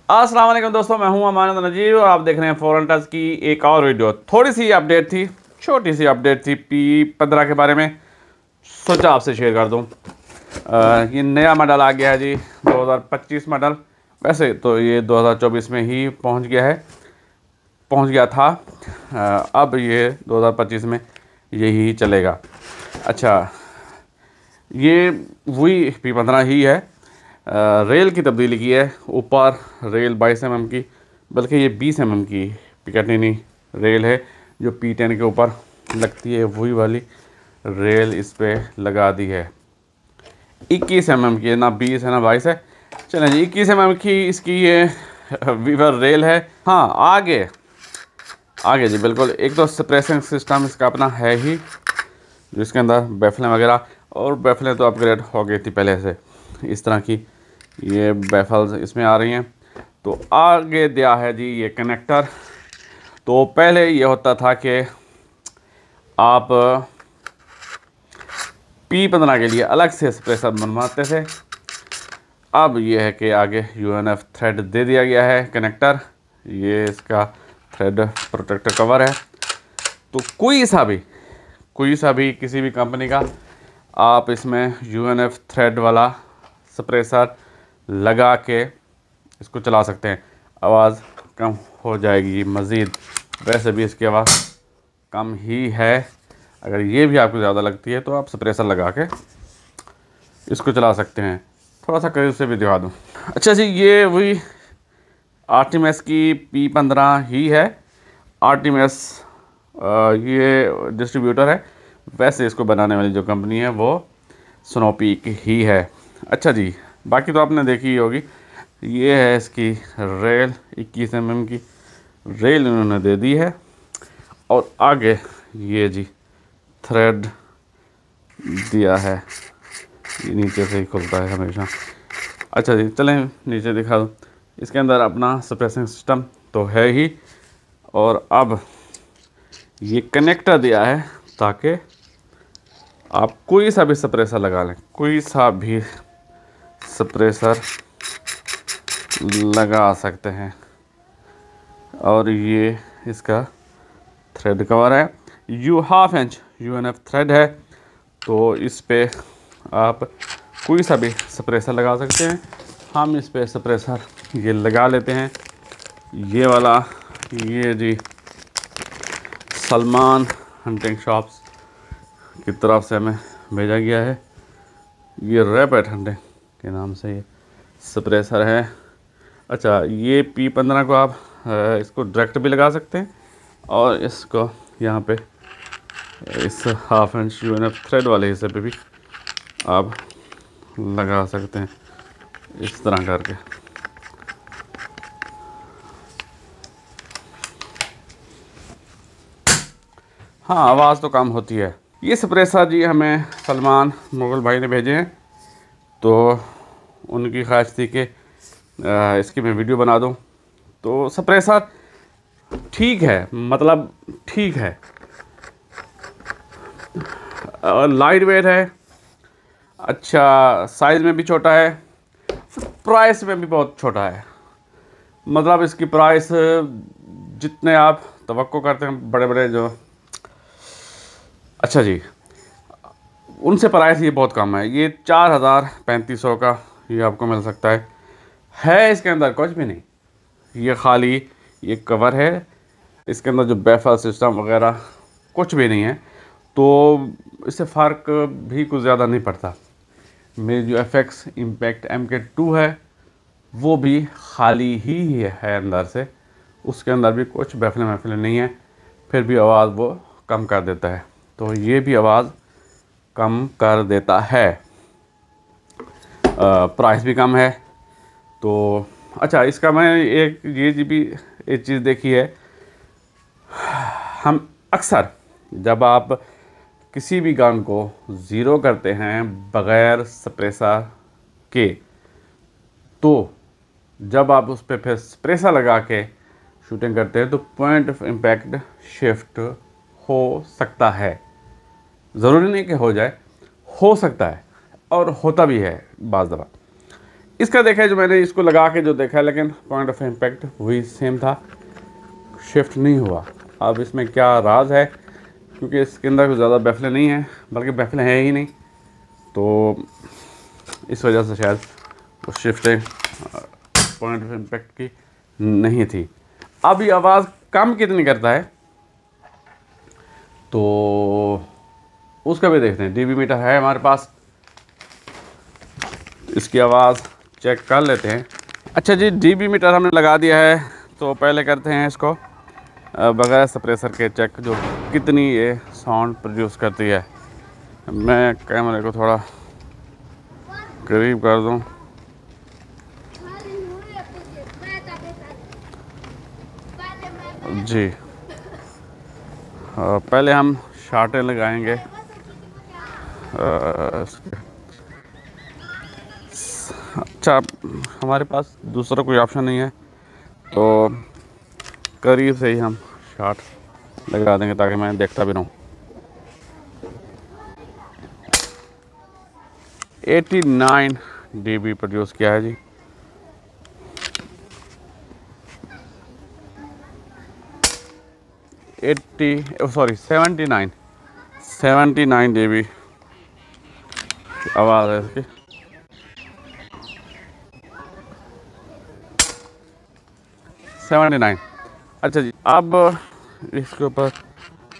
अस्सलाम वालेकुम दोस्तों, मैं हूं अमानत नजीब और आप देख रहे हैं फॉरेन टच की एक और वीडियो। थोड़ी सी अपडेट थी, छोटी सी अपडेट थी P15 के बारे में, सोचा आपसे शेयर कर दूं। ये नया मॉडल आ गया है जी, 2025 मॉडल। वैसे तो ये 2024 में ही पहुंच गया था। अब ये 2025 में यही चलेगा। अच्छा, ये वही P15 ही है। रेल की तब्दीली की है। ऊपर रेल 22 mm की, बल्कि ये 20 mm की पिकाटिनी रेल है जो P10 के ऊपर लगती है। वही वाली रेल इस पे लगा दी है। 21 mm की है, ना 20 है ना 22 है। चलें जी, 21 mm की इसकी ये वीवर रेल है। हाँ, आगे आगे जी बिल्कुल, एक तो सप्रेसिंग सिस्टम इसका अपना है ही, जो इसके अंदर बैफलें वगैरह, और बैफलें तो अपग्रेड हो गई थी पहले से। इस तरह की ये बैफल्स इसमें आ रही हैं। तो आगे दिया है जी ये कनेक्टर। तो पहले ये होता था कि आप P15 के लिए अलग से स्पेसर बनवाते थे। अब ये है कि आगे UNF थ्रेड दे दिया गया है कनेक्टर। ये इसका थ्रेड प्रोटेक्टर कवर है। तो कोई सा भी किसी भी कंपनी का आप इसमें UNF थ्रेड वाला सप्रेसर लगा के इसको चला सकते हैं। आवाज़ कम हो जाएगी मज़ीद। वैसे भी इसकी आवाज़ कम ही है। अगर ये भी आपको ज़्यादा लगती है तो आप सप्रेसर लगा के इसको चला सकते हैं। थोड़ा सा करीब से भी दिखा दूँ। अच्छा जी, ये वही आर्टिमस की P15 ही है। आर्टिमस ये डिस्ट्रीब्यूटर है। वैसे इसको बनाने वाली जो कंपनी है वो स्नोपीक ही है। अच्छा जी, बाकी तो आपने देखी ही होगी। ये है इसकी रेल, 21 mm की रेल इन्होंने दे दी है। और आगे ये जी थ्रेड दिया है, ये नीचे से ही खुलता है हमेशा। अच्छा जी, चलें नीचे दिखा दूँ। इसके अंदर अपना सप्रेसिंग सिस्टम तो है ही, और अब ये कनेक्टर दिया है ताकि आप कोई सा भी सप्रेसर लगा लें, कोई सा भी सप्रेसर लगा सकते हैं। और ये इसका थ्रेड कवर है, ½ इंच UNF थ्रेड है। तो इस पे आप कोई सा भी सप्रेसर लगा सकते हैं। हम इस पे सप्रेसर ये लगा लेते हैं। ये वाला, ये जी सलमान हंटिंग शॉप्स की तरफ से हमें भेजा गया है। ये रैपिड हंटिंग के नाम से ये सप्रेसर है। अच्छा, ये P15 को आप इसको डायरेक्ट भी लगा सकते हैं, और इसको यहाँ पे इस ½ इंच UNF थ्रेड वाले हिस्से पे भी आप लगा सकते हैं, इस तरह करके। हाँ, आवाज़ तो कम होती है। ये सप्रेसर जी हमें सलमान मुग़ल भाई ने भेजे हैं। तो उनकी ख्वाहिश थी कि इसकी मैं वीडियो बना दूं। तो सप्रेसर ठीक है, मतलब ठीक है, लाइट वेट है, अच्छा साइज़ में भी छोटा है, प्राइस में भी बहुत छोटा है। मतलब इसकी प्राइस जितने आप तवक्को करते हैं बड़े बड़े जो, अच्छा जी, उनसे प्राइस ये बहुत कम है। ये 4,3500 का ये आपको मिल सकता है इसके अंदर कुछ भी नहीं, ये खाली ये कवर है। इसके अंदर जो बैफल सिस्टम वगैरह कुछ भी नहीं है। तो इससे फ़र्क भी कुछ ज़्यादा नहीं पड़ता। मेरी जो FX इम्पैक्ट MK2 है वो भी खाली ही है अंदर से, उसके अंदर भी कुछ बैफलें महफलें नहीं है, फिर भी आवाज़ वो कम कर देता है। तो ये भी आवाज़ कम कर देता है। प्राइस भी कम है। तो अच्छा, इसका मैं एक ये जी भी एक चीज़ देखी है। हम अक्सर जब आप किसी भी गान को ज़ीरो करते हैं बग़ैर सप्रेसर के, तो जब आप उस पर फिर सप्रेसर लगा के शूटिंग करते हैं तो पॉइंट ऑफ इम्पैक्ट शिफ्ट हो सकता है। ज़रूरी नहीं कि हो जाए, हो सकता है, और होता भी है बाज़ दफ़ा। इसका देखा है जो मैंने इसको लगा के जो देखा है, लेकिन पॉइंट ऑफ इम्पैक्ट वही सेम था, शिफ्ट नहीं हुआ। अब इसमें क्या राज है, क्योंकि इसके अंदर कुछ ज़्यादा बैफले नहीं हैं, बल्कि बैफले हैं ही नहीं, तो इस वजह से शायद वो शिफ्टें पॉइंट ऑफ इम्पैक्ट की नहीं थी। अब ये आवाज़ कम कितनी करता है तो उसका भी देखते हैं। डीबी मीटर है हमारे पास, इसकी आवाज़ चेक कर लेते हैं। अच्छा जी, डीबी मीटर हमने लगा दिया है, तो पहले करते हैं इसको बगैर सप्रेसर के चेक, जो कितनी ये साउंड प्रोड्यूस करती है। मैं कैमरे को थोड़ा करीब कर दूं। जी पहले हम शार्टें लगाएंगे। अच्छा, हमारे पास दूसरा कोई ऑप्शन नहीं है, तो करीब से ही हम शार्ट लगा देंगे ताकि मैं देखता भी रहूँ। 89 dB प्रोड्यूस किया है जी। सॉरी 79 dB आवाज़ है इसकी। 79। अच्छा जी, अब इसके ऊपर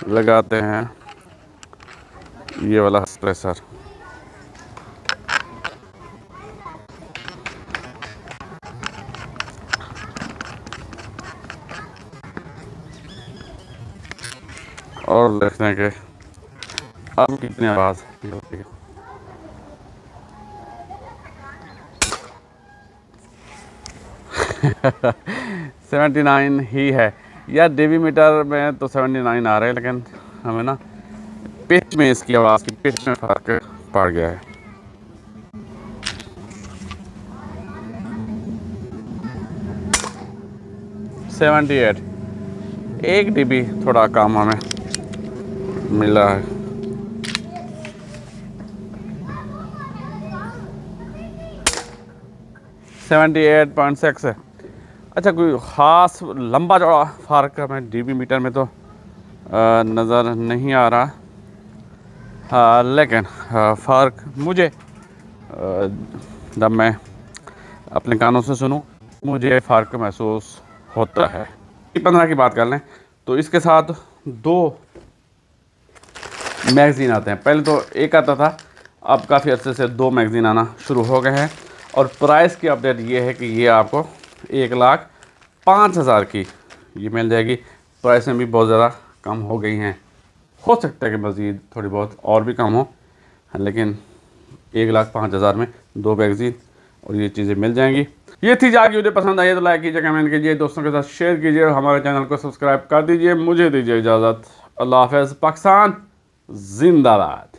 लगाते हैं ये वाला प्रेशर। और देखते हैं कि अब कितनी आवाज़ होती है। सेवेंटी 79 ही है यार, डीबी मीटर में तो 79 आ रहे हैं, लेकिन हमें ना पिच में, इसकी आवाज़ की पिच में फ़र्क पड़ गया है। सेवेंटी 1 dB थोड़ा कम हमें मिला है। सेवेंटी 8.6 है। अच्छा, कोई ख़ास लंबा चौड़ा फ़र्क हमें डीबी मीटर में तो नज़र नहीं आ रहा, लेकिन फ़र्क मुझे जब मैं अपने कानों से सुनूं मुझे फ़र्क महसूस होता है। 15 की बात कर लें तो इसके साथ 2 मैगज़ीन आते हैं। पहले तो एक आता था, अब काफ़ी अर्से से 2 मैगज़ीन आना शुरू हो गए हैं। और प्राइस की अपडेट ये है कि ये आपको 1,05,000 की ये मिल जाएगी। प्राइसें भी बहुत ज़्यादा कम हो गई हैं, हो सकता है कि मज़ीद थोड़ी बहुत और भी कम हो, लेकिन 1,05,000 में 2 मैगज़ीन और ये चीज़ें मिल जाएंगी। ये थी जाके, वीडियो पसंद आई तो लाइक कीजिए, कमेंट कीजिए, दोस्तों के साथ शेयर कीजिए, हमारे चैनल को सब्सक्राइब कर दीजिए। मुझे दीजिए इजाज़त। अल्लाह हाफ़िज़। पाकिस्तान जिंदाबाद।